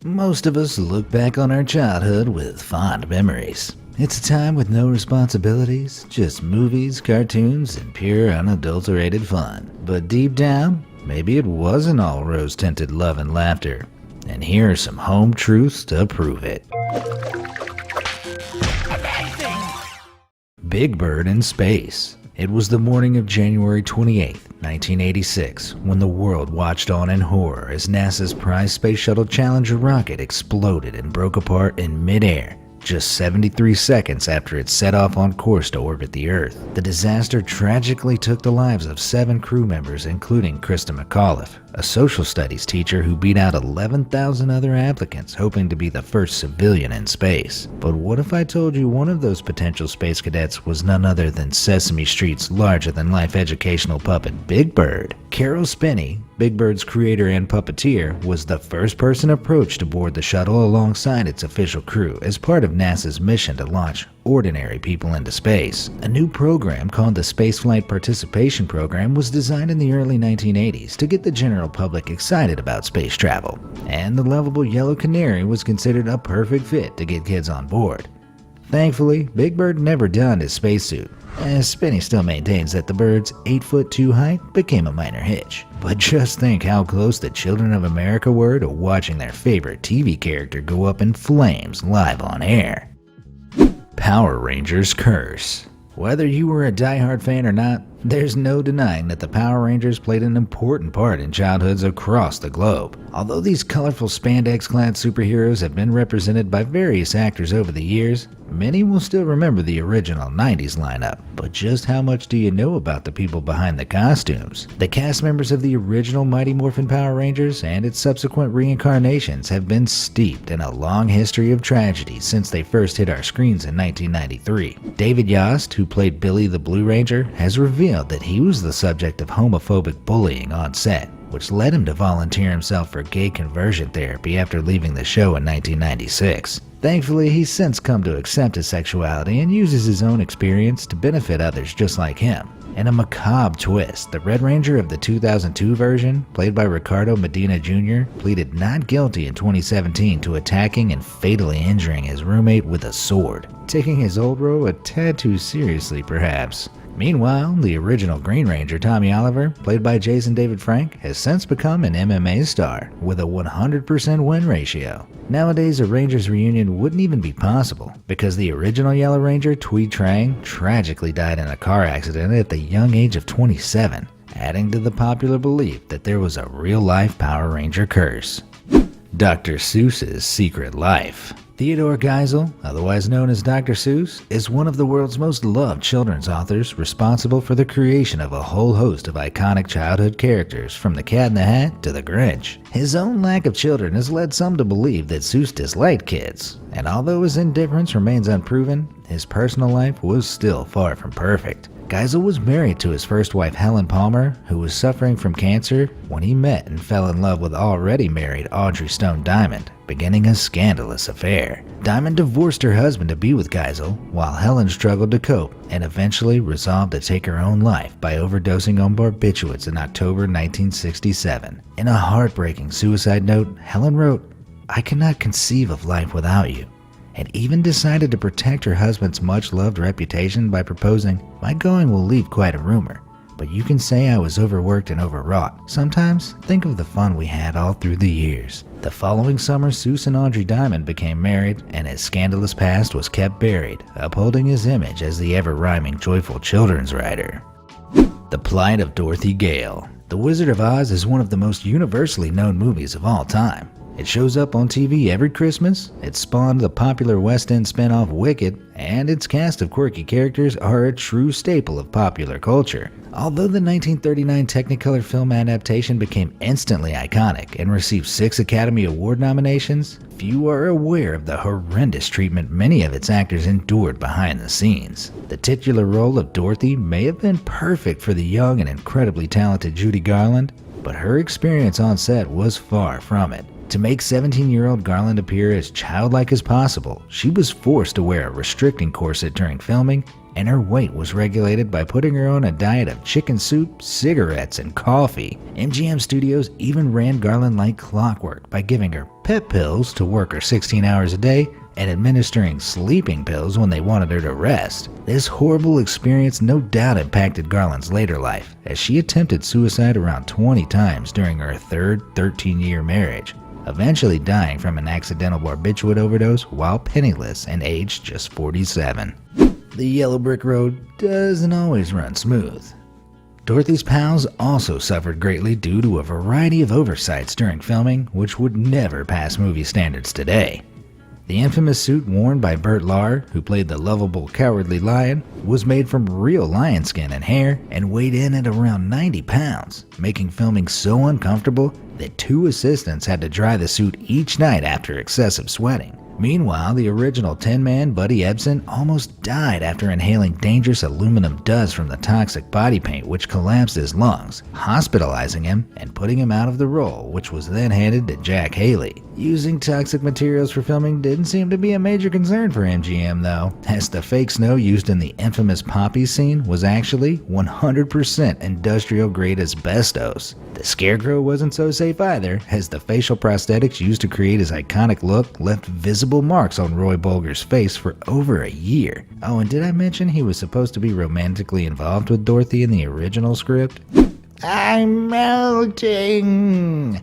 Most of us look back on our childhood with fond memories. It's a time with no responsibilities, just movies, cartoons, and pure unadulterated fun. But deep down, maybe it wasn't all rose-tinted love and laughter. And here are some home truths to prove it. Big Bird in Space. It was the morning of January 28, 1986, when the world watched on in horror as NASA's prize Space Shuttle Challenger rocket exploded and broke apart in midair, just 73 seconds after it set off on course to orbit the Earth. The disaster tragically took the lives of 7 crew members, including Krista McAuliffe, a social studies teacher who beat out 11,000 other applicants hoping to be the first civilian in space. But what if I told you one of those potential space cadets was none other than Sesame Street's larger-than-life educational puppet Big Bird? Carol Spinney, Big Bird's creator and puppeteer, was the first person approached to board the shuttle alongside its official crew as part of NASA's mission to launch ordinary people into space. A new program called the Spaceflight Participation Program was designed in the early 1980s to get the general public excited about space travel, and the lovable yellow canary was considered a perfect fit to get kids on board. Thankfully, Big Bird never donned his spacesuit, as Spinney still maintains that the bird's 8'2" height became a minor hitch. But just think how close the children of America were to watching their favorite TV character go up in flames live on air. Power Rangers Curse. Whether you were a diehard fan or not, there's no denying that the Power Rangers played an important part in childhoods across the globe. Although these colorful spandex-clad superheroes have been represented by various actors over the years, many will still remember the original 90s lineup. But just how much do you know about the people behind the costumes? The cast members of the original Mighty Morphin Power Rangers and its subsequent reincarnations have been steeped in a long history of tragedy since they first hit our screens in 1993. David Yost, who played Billy the Blue Ranger, has revealed that he was the subject of homophobic bullying on set, which led him to volunteer himself for gay conversion therapy after leaving the show in 1996. Thankfully, he's since come to accept his sexuality and uses his own experience to benefit others just like him. In a macabre twist, the Red Ranger of the 2002 version, played by Ricardo Medina Jr., pleaded not guilty in 2017 to attacking and fatally injuring his roommate with a sword, taking his old role a tad too seriously perhaps. Meanwhile, the original Green Ranger, Tommy Oliver, played by Jason David Frank, has since become an MMA star with a 100% win ratio. Nowadays, a Rangers reunion wouldn't even be possible because the original Yellow Ranger, Tweed Trang, tragically died in a car accident at the young age of 27, adding to the popular belief that there was a real-life Power Ranger curse. Dr. Seuss's Secret Life. Theodore Geisel, otherwise known as Dr. Seuss, is one of the world's most loved children's authors, responsible for the creation of a whole host of iconic childhood characters, from the Cat in the Hat to the Grinch. His own lack of children has led some to believe that Seuss disliked kids, and although his indifference remains unproven, his personal life was still far from perfect. Geisel was married to his first wife Helen Palmer, who was suffering from cancer, when he met and fell in love with already married Audrey Stone Diamond, beginning a scandalous affair. Diamond divorced her husband to be with Geisel, while Helen struggled to cope and eventually resolved to take her own life by overdosing on barbiturates in October 1967. In a heartbreaking suicide note, Helen wrote, "I cannot conceive of life without you," and even decided to protect her husband's much-loved reputation by proposing, "My going will leave quite a rumor, but you can say I was overworked and overwrought. Sometimes think of the fun we had all through the years." The following summer, Seuss and Audrey Diamond became married, and his scandalous past was kept buried, upholding his image as the ever-rhyming joyful children's writer. The Plight of Dorothy Gale. The Wizard of Oz is one of the most universally known movies of all time. It shows up on TV every Christmas, it spawned the popular West End spin-off Wicked, and its cast of quirky characters are a true staple of popular culture. Although the 1939 Technicolor film adaptation became instantly iconic and received 6 Academy Award nominations, few are aware of the horrendous treatment many of its actors endured behind the scenes. The titular role of Dorothy may have been perfect for the young and incredibly talented Judy Garland, but her experience on set was far from it. To make 17-year-old Garland appear as childlike as possible, she was forced to wear a restricting corset during filming and her weight was regulated by putting her on a diet of chicken soup, cigarettes, and coffee. MGM Studios even ran Garland like clockwork by giving her pep pills to work her 16 hours a day and administering sleeping pills when they wanted her to rest. This horrible experience no doubt impacted Garland's later life, as she attempted suicide around 20 times during her third 13-year marriage, eventually dying from an accidental barbiturate overdose while penniless and aged just 47. The yellow brick road doesn't always run smooth. Dorothy's pals also suffered greatly due to a variety of oversights during filming, which would never pass movie standards today. The infamous suit worn by Burt Lahr, who played the lovable Cowardly Lion, was made from real lion skin and hair and weighed in at around 90 pounds, making filming so uncomfortable that 2 assistants had to dry the suit each night after excessive sweating. Meanwhile, the original Tin Man, Buddy Ebsen, almost died after inhaling dangerous aluminum dust from the toxic body paint, which collapsed his lungs, hospitalizing him and putting him out of the role, which was then handed to Jack Haley. Using toxic materials for filming didn't seem to be a major concern for MGM though, as the fake snow used in the infamous Poppy scene was actually 100% industrial grade asbestos. The Scarecrow wasn't so safe either, as the facial prosthetics used to create his iconic look left visible marks on Roy Bolger's face for over a year. Oh, and did I mention he was supposed to be romantically involved with Dorothy in the original script? I'm melting!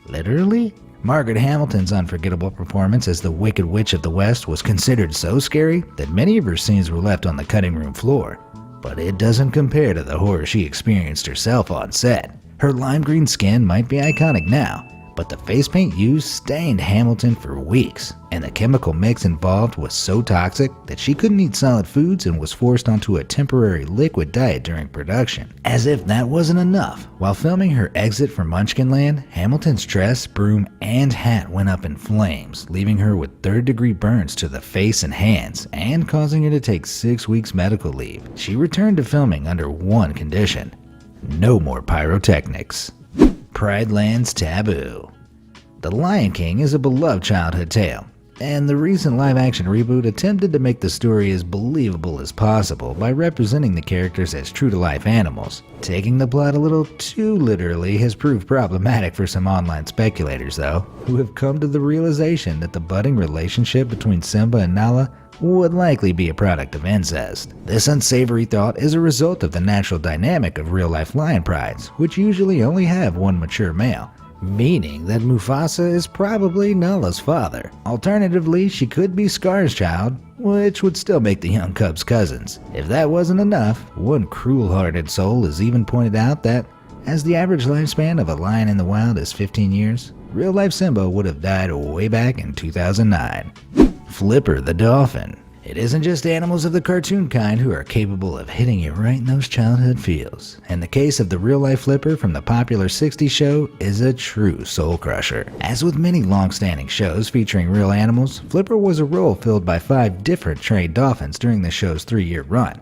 Literally? Margaret Hamilton's unforgettable performance as the Wicked Witch of the West was considered so scary that many of her scenes were left on the cutting room floor. But it doesn't compare to the horror she experienced herself on set. Her lime green skin might be iconic now, but the face paint used stained Hamilton for weeks, and the chemical mix involved was so toxic that she couldn't eat solid foods and was forced onto a temporary liquid diet during production. As if that wasn't enough, while filming her exit from Munchkinland, Hamilton's dress, broom, and hat went up in flames, leaving her with third-degree burns to the face and hands, and causing her to take 6 weeks medical leave. She returned to filming under one condition: no more pyrotechnics. Pride Land's Taboo. The Lion King is a beloved childhood tale, and the recent live-action reboot attempted to make the story as believable as possible by representing the characters as true-to-life animals. Taking the plot a little too literally has proved problematic for some online speculators, though, who have come to the realization that the budding relationship between Simba and Nala would likely be a product of incest. This unsavory thought is a result of the natural dynamic of real-life lion prides, which usually only have one mature male, meaning that Mufasa is probably Nala's father. Alternatively, she could be Scar's child, which would still make the young cubs cousins. If that wasn't enough, one cruel-hearted soul has even pointed out that, as the average lifespan of a lion in the wild is 15 years, real-life Simba would have died way back in 2009. Flipper the Dolphin. It isn't just animals of the cartoon kind who are capable of hitting you right in those childhood feels, and the case of the real-life Flipper from the popular 60s show is a true soul-crusher. As with many long-standing shows featuring real animals, Flipper was a role filled by 5 different trained dolphins during the show's 3-year run,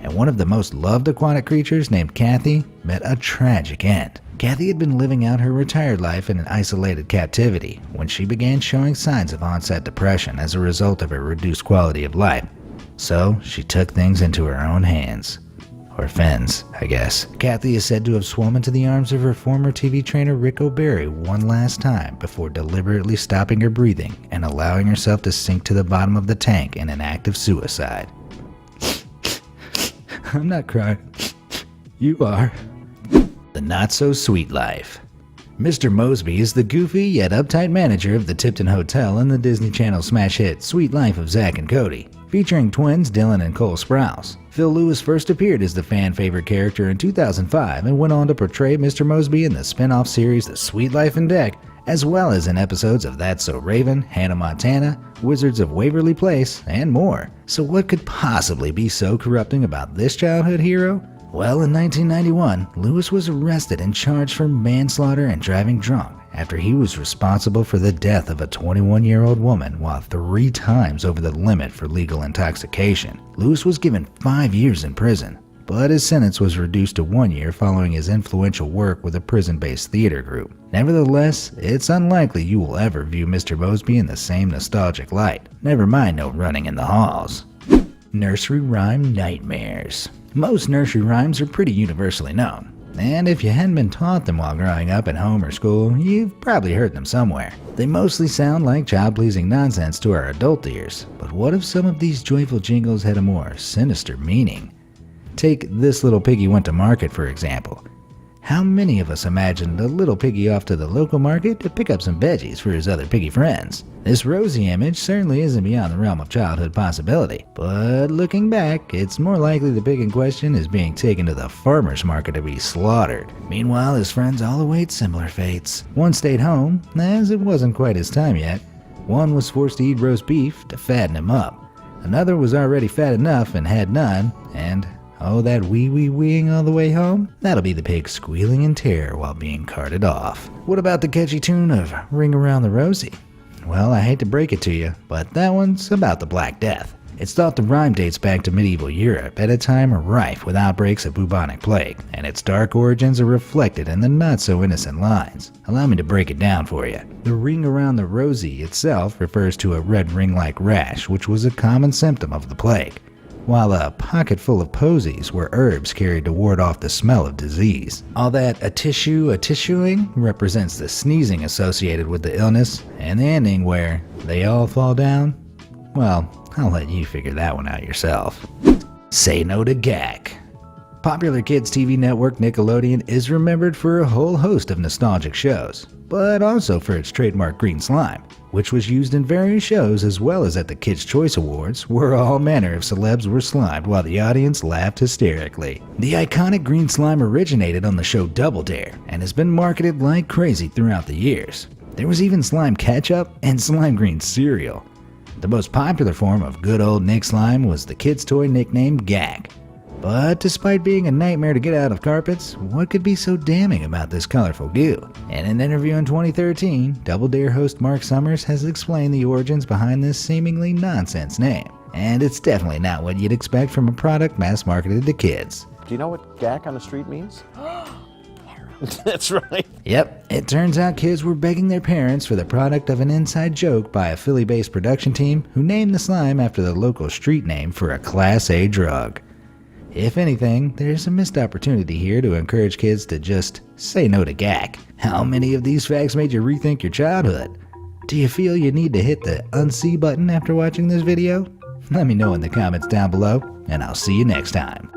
and one of the most loved aquatic creatures named Kathy met a tragic end. Kathy had been living out her retired life in an isolated captivity when she began showing signs of onset depression as a result of her reduced quality of life. So she took things into her own hands. Or fins, I guess. Kathy is said to have swum into the arms of her former TV trainer Rick O'Barry one last time before deliberately stopping her breathing and allowing herself to sink to the bottom of the tank in an act of suicide. I'm not crying. You are. The Not-So-Sweet Life. Mr. Moseby is the goofy yet uptight manager of the Tipton Hotel in the Disney Channel smash hit Sweet Life of Zack and Cody, featuring twins Dylan and Cole Sprouse. Phil Lewis first appeared as the fan-favorite character in 2005 and went on to portray Mr. Moseby in the spin-off series The Sweet Life and Deck, as well as in episodes of That's So Raven, Hannah Montana, Wizards of Waverly Place, and more. So what could possibly be so corrupting about this childhood hero? Well, in 1991, Lewis was arrested and charged for manslaughter and driving drunk after he was responsible for the death of a 21-year-old woman while 3 times over the limit for legal intoxication. Lewis was given 5 years in prison, but his sentence was reduced to 1 year following his influential work with a prison-based theater group. Nevertheless, it's unlikely you will ever view Mr. Moseby in the same nostalgic light. Never mind no running in the halls. Nursery rhyme nightmares. Most nursery rhymes are pretty universally known, and if you hadn't been taught them while growing up at home or school, you've probably heard them somewhere. They mostly sound like child-pleasing nonsense to our adult ears, but what if some of these joyful jingles had a more sinister meaning? Take This Little Piggy Went to Market, for example. How many of us imagined a little piggy off to the local market to pick up some veggies for his other piggy friends? This rosy image certainly isn't beyond the realm of childhood possibility, but looking back, it's more likely the pig in question is being taken to the farmer's market to be slaughtered. Meanwhile, his friends all await similar fates. One stayed home, as it wasn't quite his time yet. One was forced to eat roast beef to fatten him up. Another was already fat enough and had none, and oh, that wee-wee-weeing all the way home? That'll be the pig squealing in terror while being carted off. What about the catchy tune of Ring Around the Rosie? Well, I hate to break it to you, but that one's about the Black Death. It's thought the rhyme dates back to medieval Europe at a time rife with outbreaks of bubonic plague, and its dark origins are reflected in the not-so-innocent lines. Allow me to break it down for you. The ring around the rosy itself refers to a red ring-like rash, which was a common symptom of the plague, while a pocket full of posies were herbs carried to ward off the smell of disease. All that a-tissuing represents the sneezing associated with the illness, and the ending where they all fall down? Well, I'll let you figure that one out yourself. Say No to Gak. Popular kids' TV network Nickelodeon is remembered for a whole host of nostalgic shows, but also for its trademark green slime, which was used in various shows as well as at the Kids' Choice Awards, where all manner of celebs were slimed while the audience laughed hysterically. The iconic green slime originated on the show Double Dare and has been marketed like crazy throughout the years. There was even slime ketchup and slime green cereal. The most popular form of good old Nick slime was the kids' toy nicknamed Gak. But despite being a nightmare to get out of carpets, what could be so damning about this colorful goo? In an interview in 2013, Double Dare host Mark Summers has explained the origins behind this seemingly nonsense name. And it's definitely not what you'd expect from a product mass marketed to kids. Do you know what Gak on the street means? That's right. Yep, it turns out kids were begging their parents for the product of an inside joke by a Philly-based production team who named the slime after the local street name for a Class A drug. If anything, there's a missed opportunity here to encourage kids to just say no to Gak. How many of these facts made you rethink your childhood? Do you feel you need to hit the unsee button after watching this video? Let me know in the comments down below, and I'll see you next time.